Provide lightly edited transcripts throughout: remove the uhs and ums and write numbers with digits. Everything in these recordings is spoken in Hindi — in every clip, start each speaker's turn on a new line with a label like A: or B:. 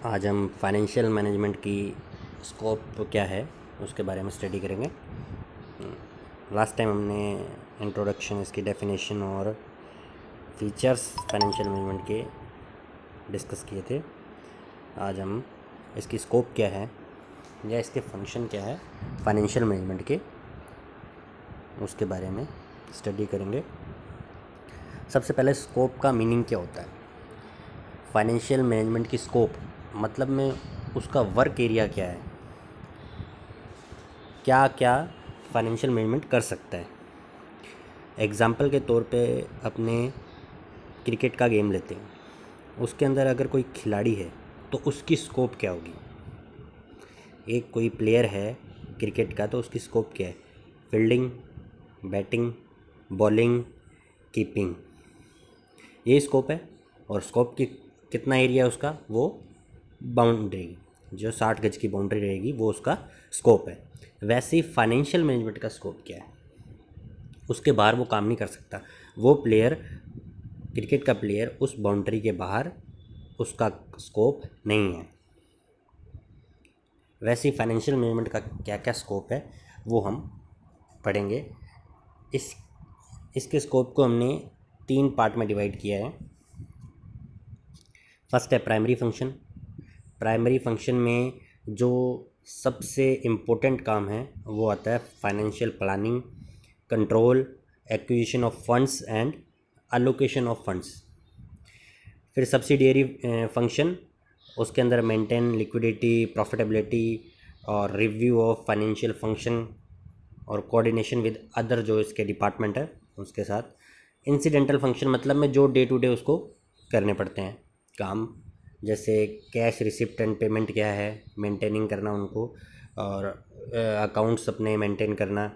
A: आज हम फाइनेंशियल मैनेजमेंट की स्कोप क्या है उसके बारे में स्टडी करेंगे। लास्ट टाइम हमने इंट्रोडक्शन, इसकी डेफिनेशन और फीचर्स फाइनेंशियल मैनेजमेंट के डिस्कस किए थे। आज हम इसकी स्कोप क्या है या इसके फंक्शन क्या है फाइनेंशियल मैनेजमेंट के, उसके बारे में स्टडी करेंगे। सबसे पहले स्कोप का मीनिंग क्या होता है। फाइनेंशियल मैनेजमेंट की स्कोप मतलब में उसका वर्क एरिया क्या है, क्या क्या फाइनेंशियल मैनेजमेंट कर सकता है। एग्ज़ाम्पल के तौर पे अपने क्रिकेट का गेम लेते हैं, उसके अंदर अगर कोई खिलाड़ी है तो उसकी स्कोप क्या होगी। एक कोई प्लेयर है क्रिकेट का तो उसकी स्कोप क्या है, फील्डिंग, बैटिंग, बॉलिंग, कीपिंग, ये स्कोप है। और स्कोप की कितना एरिया है उसका, वो बाउंड्री, जो 60 गज की बाउंड्री रहेगी वो उसका स्कोप है। वैसे ही फाइनेंशियल मैनेजमेंट का स्कोप क्या है, उसके बाहर वो काम नहीं कर सकता। वो प्लेयर, क्रिकेट का प्लेयर, उस बाउंड्री के बाहर उसका स्कोप नहीं है। वैसे ही फाइनेंशियल मैनेजमेंट का क्या क्या स्कोप है वो हम पढ़ेंगे। इसके स्कोप को हमने 3 पार्ट में डिवाइड किया है। फर्स्ट है प्राइमरी फंक्शन। प्राइमरी फंक्शन में जो सबसे इम्पोर्टेंट काम है वो आता है financial planning, control, acquisition of funds and allocation of funds. फिर सब्सिडियरी फंक्शन, उसके अंदर मेंटेन लिक्विडिटी, प्रॉफिटेबिलिटी और रिव्यू ऑफ फाइनेंशियल फंक्शन और कोऑर्डिनेशन विद अदर जो इसके डिपार्टमेंट है उसके साथ। इंसिडेंटल फंक्शन मतलब में जो डे टू डे उसको करने पड़ते हैं काम, जैसे कैश रिसिप्ट एंड पेमेंट क्या है, मेंटेनिंग करना उनको, और अकाउंट्स अपने मेंटेन करना,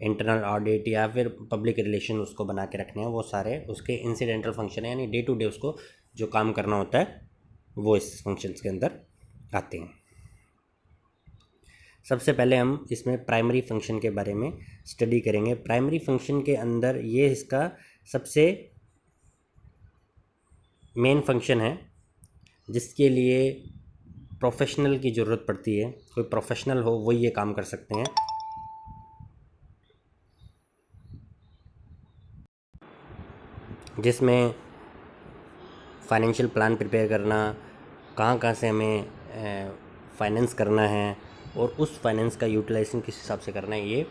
A: इंटरनल ऑडिट या फिर पब्लिक रिलेशन उसको बना के रखने हैं, वो सारे उसके इंसिडेंटल फंक्शन है। यानी डे टू डे उसको जो काम करना होता है वो इस फंक्शंस के अंदर आते हैं। सबसे पहले हम इसमें प्राइमरी फंक्शन के बारे में स्टडी करेंगे। प्राइमरी फंक्शन के अंदर ये इसका सबसे मेन फंक्शन है जिसके लिए प्रोफेशनल की ज़रूरत पड़ती है। कोई प्रोफेशनल हो वही ये काम कर सकते हैं। जिसमें फाइनेंशियल प्लान प्रिपेयर करना, कहाँ कहाँ से हमें फाइनेंस करना है और उस फाइनेंस का यूटिलाइजेशन किस हिसाब से करना है, ये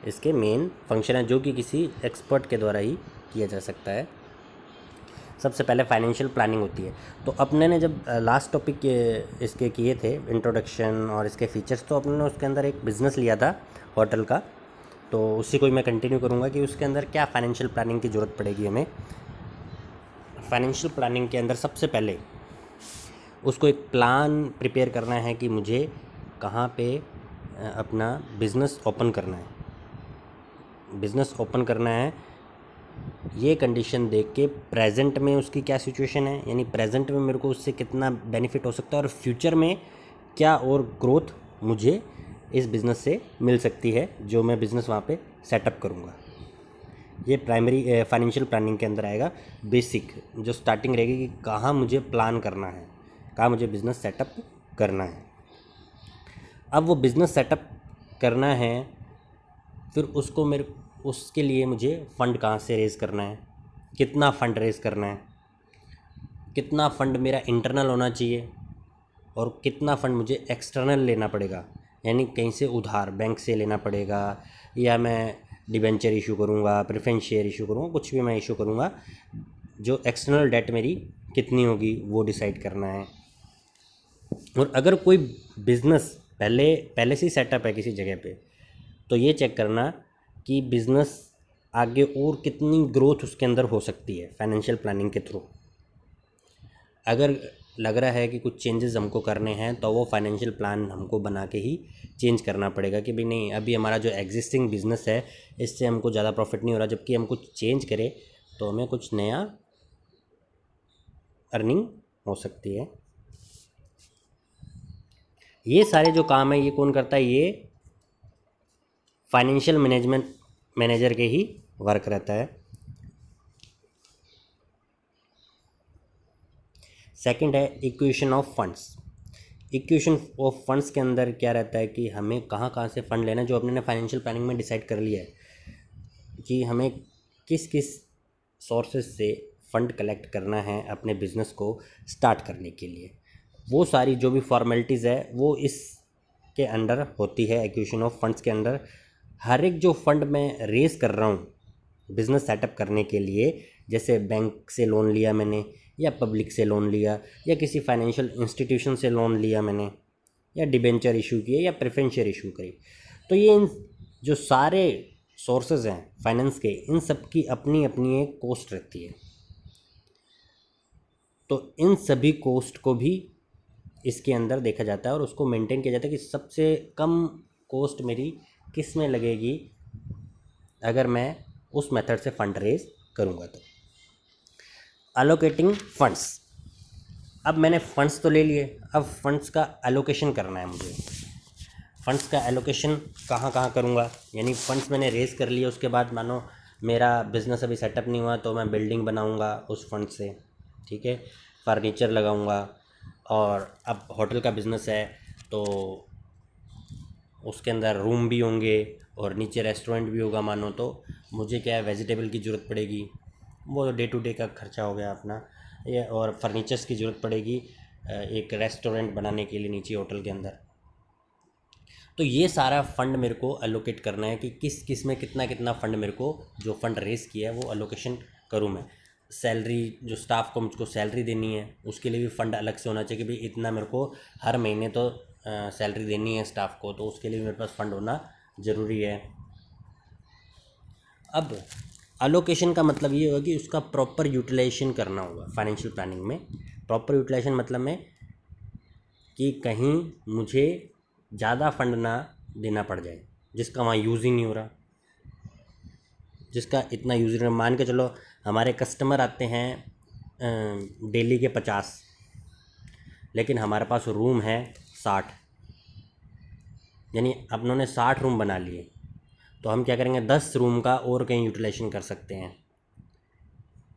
A: इसके मेन फंक्शन है जो कि किसी एक्सपर्ट के द्वारा ही किया जा सकता है। सबसे पहले फाइनेंशियल प्लानिंग होती है। तो अपने ने जब लास्ट टॉपिक इसके किए थे इंट्रोडक्शन और इसके फीचर्स, तो अपने ने उसके अंदर एक बिज़नेस लिया था होटल का, तो उसी को मैं कंटिन्यू करूँगा कि उसके अंदर क्या फाइनेंशियल प्लानिंग की ज़रूरत पड़ेगी हमें। फाइनेंशियल प्लानिंग के अंदर सबसे पहले उसको एक प्लान प्रिपेयर करना है कि मुझे कहाँ पे अपना बिज़नेस ओपन करना है। बिज़नेस ओपन करना है ये कंडीशन देख के प्रेजेंट में उसकी क्या सिचुएशन है, यानी प्रेजेंट में मेरे को उससे कितना बेनिफिट हो सकता है और फ्यूचर में क्या और ग्रोथ मुझे इस बिज़नेस से मिल सकती है जो मैं बिज़नेस वहाँ पे सेटअप करूँगा। ये प्राइमरी फाइनेंशियल प्लानिंग के अंदर आएगा। बेसिक जो स्टार्टिंग रहेगी कि कहाँ मुझे प्लान करना है, कहाँ मुझे बिज़नेस सेटअप करना है। अब वो बिज़नेस सेटअप करना है, फिर उसके लिए मुझे फ़ंड कहाँ से रेज़ करना है, कितना फ़ंड रेज़ करना है, कितना फ़ंड मेरा इंटरनल होना चाहिए और कितना फ़ंड मुझे एक्सटर्नल लेना पड़ेगा, यानी कहीं से उधार बैंक से लेना पड़ेगा या मैं डिबेंचर इशू करूँगा, प्रेफरेंस शेयर इशू करूँगा, कुछ भी मैं इशू करूँगा, जो एक्सटर्नल डेट मेरी कितनी होगी वो डिसाइड करना है। और अगर कोई बिज़नेस पहले से ही सेटअप है किसी जगह पे, तो ये चेक करना कि बिज़नेस आगे और कितनी ग्रोथ उसके अंदर हो सकती है फाइनेंशियल प्लानिंग के थ्रू। अगर लग रहा है कि कुछ चेंजेस हमको करने हैं तो वो फाइनेंशियल प्लान हमको बना के ही चेंज करना पड़ेगा कि भाई नहीं, अभी हमारा जो एग्जिस्टिंग बिज़नेस है इससे हमको ज़्यादा प्रॉफिट नहीं हो रहा, जबकि हम कुछ चेंज करें तो हमें कुछ नया अर्निंग हो सकती है। ये सारे जो काम है ये कौन करता है, ये फाइनेंशियल मैनेजमेंट मैनेजर के ही वर्क रहता है। सेकंड है equation of funds. Equation of funds के अंदर क्या रहता है कि हमें कहाँ कहाँ से फ़ंड लेना है, जो अपने ने फाइनेंशियल प्लानिंग में डिसाइड कर लिया है कि हमें किस किस सोर्सेज से फ़ंड कलेक्ट करना है अपने बिज़नेस को स्टार्ट करने के लिए। वो सारी जो भी फॉर्मेलिटीज़ है वो इस के अंडर होती है। इक्वेशन ऑफ फंड्स के अंडर हर एक जो फंड मैं रेज़ कर रहा हूँ बिज़नेस सेटअप करने के लिए, जैसे बैंक से लोन लिया मैंने, या पब्लिक से लोन लिया, या किसी फाइनेंशियल इंस्टीट्यूशन से लोन लिया मैंने, या डिबेंचर इशू किए, या प्रेफरेंस शेयर इशू करी, तो ये इन जो सारे सोर्सेज हैं फाइनेंस के, इन सब की अपनी अपनी एक कॉस्ट रहती है। तो इन सभी कॉस्ट को भी इसके अंदर देखा जाता है और उसको मेंटेन किया जाता है कि सबसे कम कॉस्ट मेरी किस में लगेगी अगर मैं उस मेथड से फंड रेज करूँगा। तो अलोकेटिंग फंड्स, अब मैंने फंड्स तो ले लिए, अब फंड्स का एलोकेशन करना है मुझे। फंड्स का एलोकेशन कहाँ कहाँ करूँगा, यानी फंड्स मैंने रेज़ कर लिए, उसके बाद मानो मेरा बिज़नेस अभी सेटअप नहीं हुआ तो मैं बिल्डिंग बनाऊँगा उस फंड से, ठीक है, फर्नीचर लगाऊँगा। और अब होटल का बिज़नेस है तो उसके अंदर रूम भी होंगे और नीचे रेस्टोरेंट भी होगा मानो, तो मुझे क्या है वेजिटेबल की ज़रूरत पड़ेगी, वो डे टू डे का खर्चा हो गया अपना ये। और फर्नीचर्स की ज़रूरत पड़ेगी एक रेस्टोरेंट बनाने के लिए नीचे होटल के अंदर। तो ये सारा फंड मेरे को एलोकेट करना है कि किस किस में कितना कितना फ़ंड मेरे को, जो फ़ंड रेज़ किया है वो एलोकेशन करूँ मैं। सैलरी, जो स्टाफ को मुझको सैलरी देनी है उसके लिए भी फ़ंड अलग से होना चाहिए कि भाई इतना मेरे को हर महीने तो सैलरी देनी है स्टाफ को, तो उसके लिए मेरे पास फ़ंड होना ज़रूरी है। अब अलोकेशन का मतलब ये होगा कि उसका प्रॉपर यूटिलाइजेशन करना होगा फाइनेंशियल प्लानिंग में। प्रॉपर यूटिलाइजेशन मतलब में कि कहीं मुझे ज़्यादा फंड ना देना पड़ जाए जिसका वहाँ यूज़ ही नहीं हो रहा, जिसका इतना यूज़ नहीं, मान के चलो हमारे कस्टमर आते हैं डेली के 50, लेकिन हमारे पास रूम है 60, यानी अपनों ने 60 रूम बना लिए, तो हम क्या करेंगे 10 रूम का और कहीं यूटिलाइजेशन कर सकते हैं,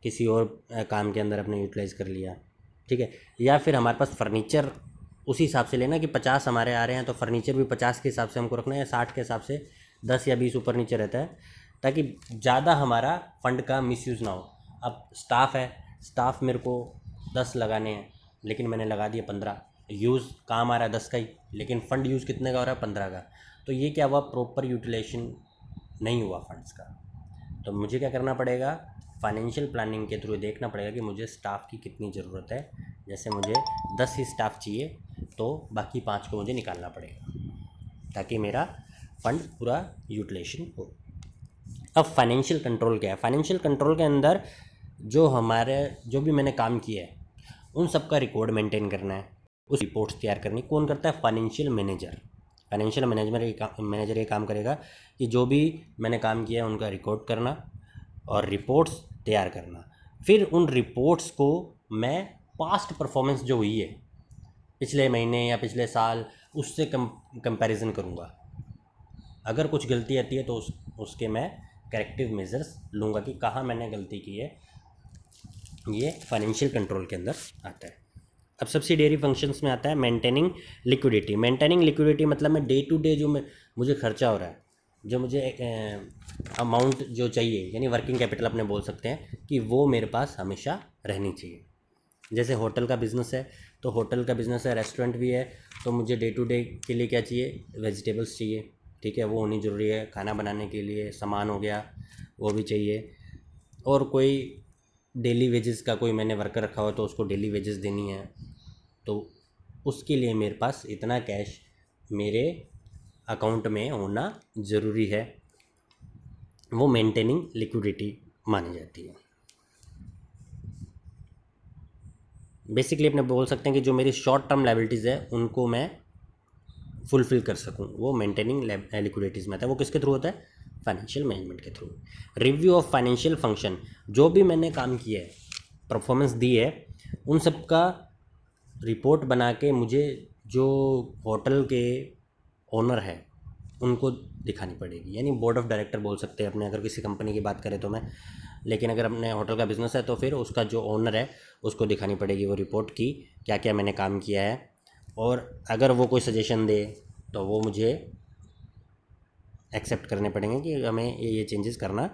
A: किसी और काम के अंदर अपने यूटिलाइज़ कर लिया, ठीक है। या फिर हमारे पास फर्नीचर उसी हिसाब से लेना कि 50 हमारे आ रहे हैं तो फर्नीचर भी 50 के हिसाब से हमको रखना है, या 60 के हिसाब से 10 या 20 ऊपर नीचे रहता है, ताकि ज़्यादा हमारा फ़ंड का मिसयूज़ ना हो। अब स्टाफ है, स्टाफ मेरे को 10 लगाने हैं लेकिन मैंने लगा दिया 15, यूज़ काम आ रहा है 10 का ही, लेकिन फ़ंड यूज़ कितने का हो रहा है 15 का, तो ये क्या हुआ, प्रॉपर यूटिलाइजेशन नहीं हुआ फंड्स का। तो मुझे क्या करना पड़ेगा, फाइनेंशियल प्लानिंग के थ्रू देखना पड़ेगा कि मुझे स्टाफ की कितनी ज़रूरत है। जैसे मुझे 10 ही स्टाफ चाहिए तो बाकी 5 को मुझे निकालना पड़ेगा ताकि मेरा फंड पूरा यूटिलाइजेशन हो। अब फाइनेंशियल कंट्रोल क्या है, फाइनेंशियल कंट्रोल के अंदर जो भी मैंने काम किया है उन सब का रिकॉर्ड मेंटेन करना है, उस रिपोर्ट्स तैयार करनी। कौन करता है, फाइनेंशियल मैनेजर। फाइनेंशियल मैनेजर ये काम करेगा कि जो भी मैंने काम किया है उनका रिकॉर्ड करना और रिपोर्ट्स तैयार करना। फिर उन रिपोर्ट्स को मैं पास्ट परफॉर्मेंस जो हुई है पिछले महीने या पिछले साल उससे कंपैरिजन करूँगा। अगर कुछ गलती आती है तो उसके मैं करेक्टिव मेजर्स लूँगा कि कहाँ मैंने गलती की है। ये फाइनेंशियल कंट्रोल के अंदर आता है। अब सब्सिडियरी फंक्शंस में आता है मेंटेनिंग लिक्विडिटी। मेंटेनिंग लिक्विडिटी मतलब मैं डे टू डे जो मुझे खर्चा हो रहा है, जो मुझे अमाउंट जो चाहिए, यानी वर्किंग कैपिटल अपने बोल सकते हैं कि वो मेरे पास हमेशा रहनी चाहिए। जैसे होटल का बिज़नेस है तो होटल का बिज़नेस है, रेस्टोरेंट भी है, तो मुझे डे टू डे के लिए क्या चाहिए, वेजिटेबल्स चाहिए, ठीक है, वो होनी ज़रूरी है। खाना बनाने के लिए सामान हो गया वो भी चाहिए। और कोई डेली वेजेस का कोई मैंने वर्कर रखा हुआ तो उसको डेली वेजेस देनी है, तो उसके लिए मेरे पास इतना कैश मेरे अकाउंट में होना ज़रूरी है। वो मेंटेनिंग लिक्विडिटी मानी जाती है। बेसिकली अपने बोल सकते हैं कि जो मेरी शॉर्ट टर्म लायबिलिटीज़ है उनको मैं फुलफ़िल कर सकूं, वो मेंटेनिंग लिक्विडिटीज़ में आता है। वो किसके थ्रू होता है, फाइनेंशियल मैनेजमेंट के through. Review of financial function, जो भी मैंने काम किया है, परफॉर्मेंस दी है, उन सब का रिपोर्ट बना के मुझे जो होटल के ओनर है उनको दिखानी पड़ेगी, यानी बोर्ड ऑफ डायरेक्टर बोल सकते हैं अपने, अगर किसी कंपनी की बात करें तो मैं लेकिन अगर अपने होटल का बिज़नेस है तो फिर उसका जो ओनर है उसको दिखानी पड़ेगी वो रिपोर्ट की क्या क्या मैंने काम किया है, और अगर वो कोई सजेशन दे तो वो मुझे एक्सेप्ट करने पड़ेंगे कि हमें ये चेंजेस करना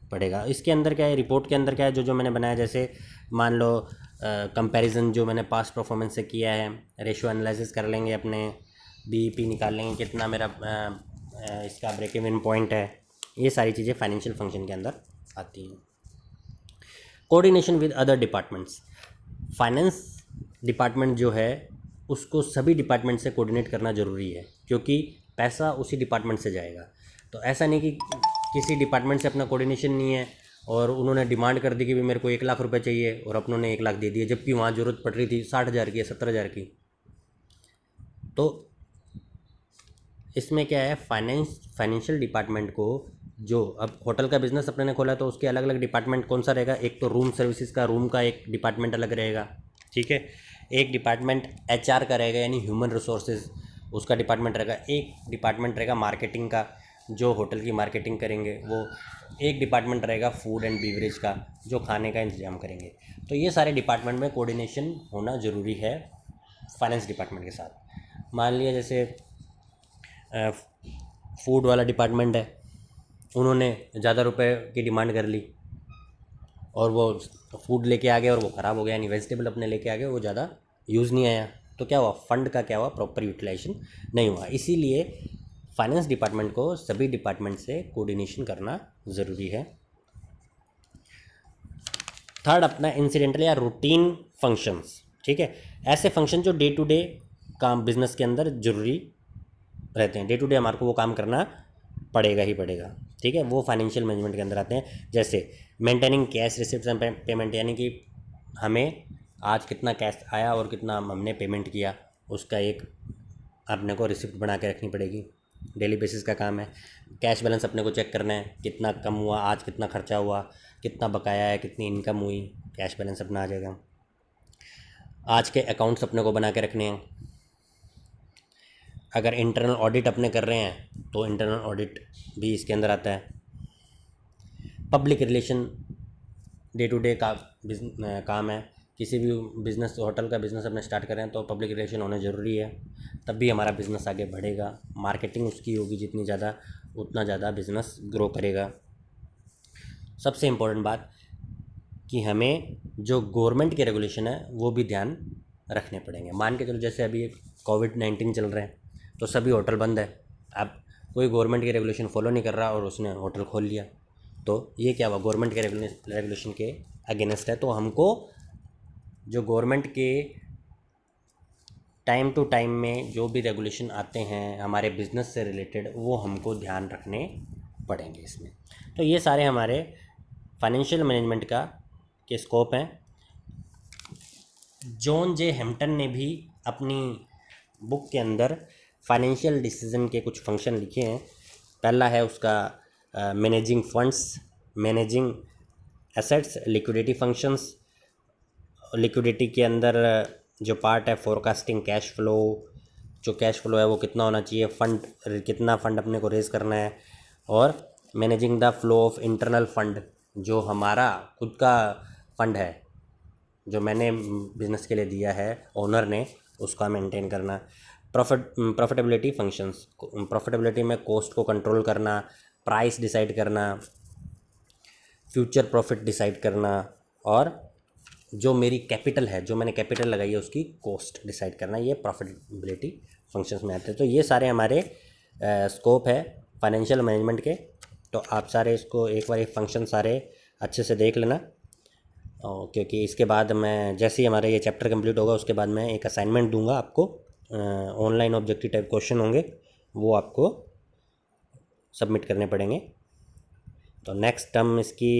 A: पड़ेगा। इसके अंदर क्या है, रिपोर्ट के अंदर क्या है, जो जो मैंने बनाया, जैसे मान लो कंपैरिजन जो मैंने पास्ट परफॉर्मेंस से किया है, रेशियो एनालिसिस कर लेंगे, अपने बीईपी निकाल लेंगे कितना मेरा इसका ब्रेक इवन पॉइंट है। ये सारी चीज़ें फाइनेंशियल फंक्शन के अंदर आती हैं। Coordination with other departments, finance department जो है उसको सभी डिपार्टमेंट से कोऑर्डिनेट करना ज़रूरी है, क्योंकि पैसा उसी डिपार्टमेंट से जाएगा। तो ऐसा नहीं कि किसी डिपार्टमेंट से अपना कोऑर्डिनेशन नहीं है और उन्होंने डिमांड कर दी कि भी मेरे को 1 लाख रुपए चाहिए और अपनों ने 1 लाख दे दिए, जबकि वहाँ ज़रूरत पड़ रही थी 60,000 की या 70,000 की। तो इसमें क्या है, फाइनेंशियल डिपार्टमेंट को, जो अब होटल का बिज़नेस अपने ने खोला तो उसके अलग अलग डिपार्टमेंट कौन सा रहेगा, एक तो रूम सर्विसेज का, रूम का एक डिपार्टमेंट अलग रहेगा, ठीक है। एक डिपार्टमेंट एचआर का रहेगा, यानी ह्यूमन रिसोर्सेज, उसका डिपार्टमेंट रहेगा। एक डिपार्टमेंट रहेगा मार्केटिंग का, जो होटल की मार्केटिंग करेंगे वो। एक डिपार्टमेंट रहेगा फूड एंड बीवरेज का, जो खाने का इंतजाम करेंगे। तो ये सारे डिपार्टमेंट में कोऑर्डिनेशन होना ज़रूरी है फाइनेंस डिपार्टमेंट के साथ। मान लिया जैसे फूड वाला डिपार्टमेंट है, उन्होंने ज़्यादा रुपए की डिमांड कर ली और वो फूड लेके आ गए और वो ख़राब हो गया, यानी वेजिटेबल अपने लेके आ गए, वो ज़्यादा यूज़ नहीं आया, तो क्या हुआ, फंड का क्या हुआ, प्रॉपर यूटिलाइजेशन नहीं हुआ। इसीलिए फाइनेंस डिपार्टमेंट को सभी डिपार्टमेंट से कोऑर्डिनेशन करना ज़रूरी है। थर्ड अपना इंसिडेंटल या रूटीन फंक्शंस, ठीक है। ऐसे फंक्शन जो डे टू डे काम बिजनेस के अंदर ज़रूरी रहते हैं, डे टू डे हमारे को वो काम करना पड़ेगा ही पड़ेगा, ठीक है। वो फाइनेंशियल मैनेजमेंट के अंदर आते हैं। जैसे maintaining cash receipt and payment, यानी कि हमें आज कितना कैश आया और कितना हमने पेमेंट किया, उसका एक अपने को रिसिप्ट बना के रखनी पड़ेगी। डेली बेसिस का काम है। कैश बैलेंस अपने को चेक करना है, कितना कम हुआ आज, कितना खर्चा हुआ, कितना बकाया है, कितनी इनकम हुई, कैश बैलेंस अपना आ जाएगा। आज के अकाउंट्स अपने को बना के रखने हैं। अगर इंटरनल ऑडिट अपने कर रहे हैं तो इंटरनल ऑडिट भी इसके अंदर आता है। Public relation day to day का काम है। किसी भी बिज़नेस, होटल का बिज़नेस अपने स्टार्ट करें तो पब्लिक रिलेशन होना ज़रूरी है, तब भी हमारा बिज़नेस आगे बढ़ेगा। मार्केटिंग उसकी होगी जितनी ज़्यादा, उतना ज़्यादा बिज़नेस ग्रो करेगा। सबसे इम्पोर्टेंट बात कि हमें जो गवर्नमेंट के रेगुलेशन है वो भी ध्यान रखने पड़ेंगे। मान के चलो जैसे अभी कोविड-19 चल रहे हैं तो सभी होटल बंद है। अब कोई गवर्नमेंट के रेगुलेशन फॉलो नहीं कर रहा और उसने होटल खोल लिया, तो ये क्या हुआ, गवर्नमेंट के रेगुलेशन के अगेंस्ट है। तो हमको जो गवर्नमेंट के टाइम टू टाइम में जो भी रेगुलेशन आते हैं हमारे बिज़नेस से रिलेटेड, वो हमको ध्यान रखने पड़ेंगे इसमें। तो ये सारे हमारे फाइनेंशियल मैनेजमेंट का के स्कोप हैं। जॉन जे हैम्पटन ने भी अपनी बुक के अंदर फाइनेंशियल डिसीजन के कुछ फंक्शन लिखे हैं। पहला है उसका managing funds, managing assets, liquidity functions. Liquidity के अंदर जो पार्ट है फोरकास्टिंग कैश फ्लो, जो कैश फ्लो है वो कितना होना चाहिए, फंड कितना फ़ंड अपने को रेज़ करना है, और managing the flow of internal fund, जो हमारा खुद का फंड है जो मैंने बिज़नेस के लिए दिया है ओनर ने, उसका मेंटेन करना। प्रॉफिटेबिलिटी फंक्शंस, प्रॉफिटेबिलिटी में कॉस्ट को कंट्रोल करना, प्राइस डिसाइड करना, फ्यूचर प्रॉफिट डिसाइड करना, और जो मेरी कैपिटल है, जो मैंने कैपिटल लगाई है उसकी कॉस्ट डिसाइड करना, ये प्रॉफिटेबिलिटी फंक्शंस में आते हैं। तो ये सारे हमारे स्कोप है फाइनेंशियल मैनेजमेंट के। तो आप सारे इसको एक बार फंक्शन सारे अच्छे से देख लेना, क्योंकि इसके बाद मैं जैसे ही हमारा ये चैप्टर कंप्लीट होगा उसके बाद मैं एक असाइनमेंट दूंगा आपको। ऑनलाइन ऑब्जेक्टिव टाइप क्वेश्चन होंगे, वो आपको सबमिट करने पड़ेंगे। तो नेक्स्ट हम इसकी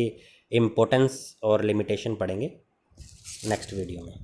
A: इम्पोर्टेंस और लिमिटेशन पढ़ेंगे नेक्स्ट वीडियो में।